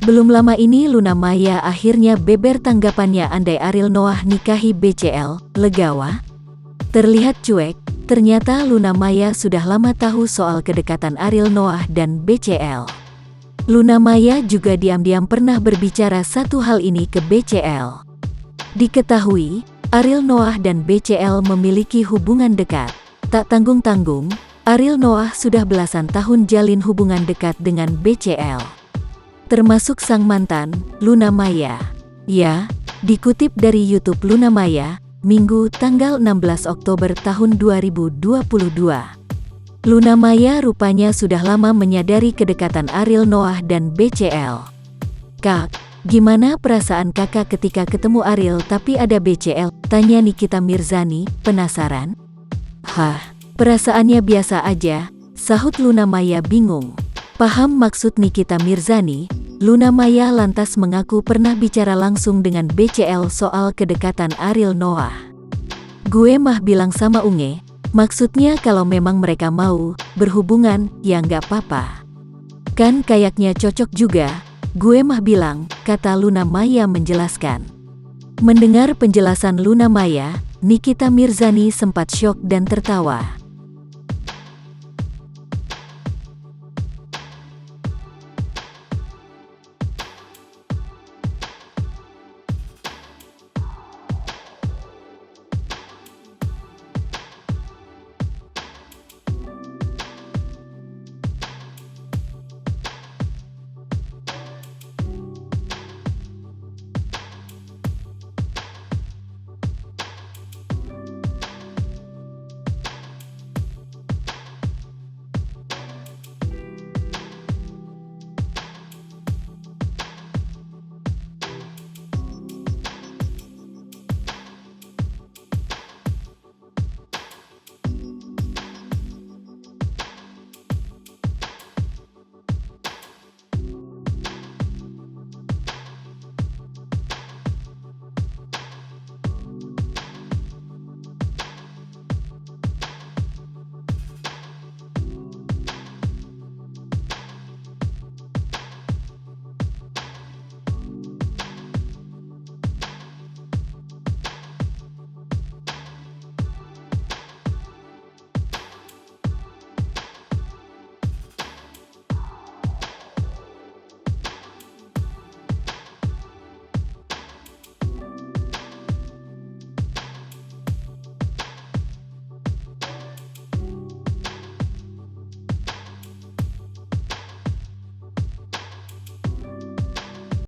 Belum lama ini Luna Maya akhirnya beber tanggapannya andai Ariel Noah nikahi BCL, legawa? Terlihat cuek, ternyata Luna Maya sudah lama tahu soal kedekatan Ariel Noah dan BCL. Luna Maya juga diam-diam pernah berbicara satu hal ini ke BCL. Diketahui, Ariel Noah dan BCL memiliki hubungan dekat. Tak tanggung-tanggung, Ariel Noah sudah belasan tahun jalin hubungan dekat dengan BCL. Termasuk sang mantan, Luna Maya. Ya, dikutip dari YouTube Luna Maya, Minggu tanggal 16 Oktober tahun 2022. Luna Maya rupanya sudah lama menyadari kedekatan Ariel Noah dan BCL. "Kak, gimana perasaan kakak ketika ketemu Ariel tapi ada BCL?" tanya Nikita Mirzani, penasaran. "Hah, perasaannya biasa aja," sahut Luna Maya bingung. Paham maksud Nikita Mirzani, Luna Maya lantas mengaku pernah bicara langsung dengan BCL soal kedekatan Ariel Noah. "Gue mah bilang sama Unge, maksudnya kalau memang mereka mau berhubungan, ya nggak apa-apa. Kan kayaknya cocok juga, gue mah bilang," kata Luna Maya menjelaskan. Mendengar penjelasan Luna Maya, Nikita Mirzani sempat syok dan tertawa.